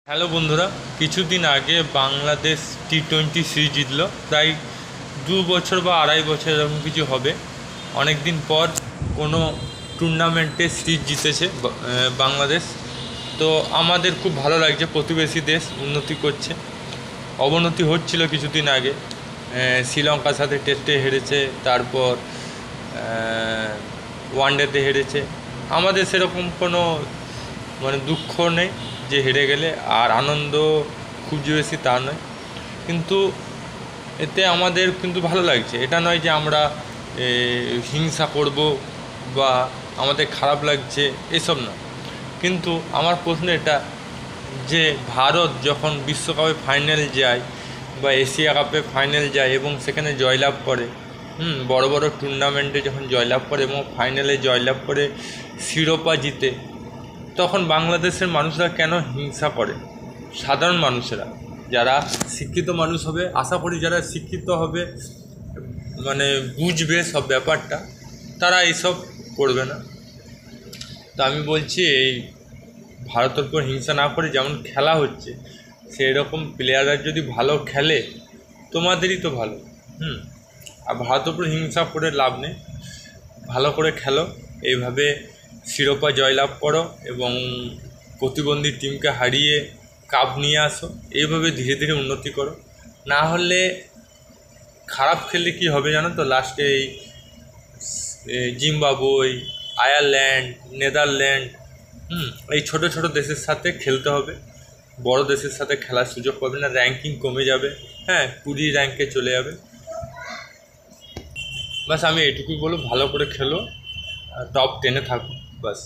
Hello বন্ধুরা, কিছুদিন আগে বাংলাদেশ টি-20 সিরিজ জিতলো। প্রায় 2 বছর বা আড়াই বছর এরকম কিছু হবে। অনেক দিন পর কোনো টুর্নামেন্টে সিরিজ জিতেছে বাংলাদেশ। তো আমাদের খুব ভালো লাগছে। প্রতিবেশী দেশ উন্নতি করছে, অবনতি হচ্ছিল কিছুদিন আগে। শ্রীলঙ্কার সাথে টেস্টে হেরেছে, তারপর ওয়ানডেতে হেরেছে। আমাদের সেরকম কোনো দুঃখ নেই যে হেরে গেলে, আর আনন্দ খুব যে বেশি তা নয়। কিন্তু এতে আমাদের কিন্তু ভালো লাগছে। এটা নয় যে আমরা হিংসা করব বা আমাদের খারাপ লাগছে, এসব না। কিন্তু আমার প্রশ্ন এটা, যে ভারত যখন বিশ্বকাপে ফাইনাল যায় বা এশিয়া কাপে ফাইনাল যায় এবং সেখানে জয়লাভ করে, বড় বড় টুর্নামেন্টে যখন জয়লাভ করে এবং ফাইনালে জয়লাভ করে শিরোপা জিতে, তখন বাংলাদেশের মানুষরা কেন হিংসা করে? সাধারণ মানুষেরা, যারা শিক্ষিত মানুষ হবে, আশা করি যারা শিক্ষিত হবে, বুঝবে সব ব্যাপারটা, তারা এইসব করবে না। তো আমি বলছি, এই ভারতের উপর হিংসা না করে যেমন খেলা হচ্ছে, সেই রকম প্লেয়াররা যদি ভালো খেলে তোমাদেরই তো ভালো। আর ভারতের উপর হিংসা করে লাভ নেই। ভালো করে খেলো, এইভাবে শিরোপা জয়লাভ করো এবং প্রতিদ্বন্দ্বী টিমকে হারিয়ে কাপ নিয়ে আসো। এইভাবে ধীরে ধীরে উন্নতি করো। না হলে খারাপ খেললে কী হবে জানো তো? লাস্টে এই জিম্বাবুয়ে, আয়ারল্যান্ড, নেদারল্যান্ড, এই ছোট ছোট দেশের সাথে খেলতে হবে। বড় দেশের সাথে খেলার সুযোগ পাবে না, র্যাঙ্কিং কমে যাবে। 20 র্যাঙ্কে চলে যাবে। বাস আমি এটুকুই বলবো, ভালো করে খেলো, টপ 10-এ থাকো, বাস।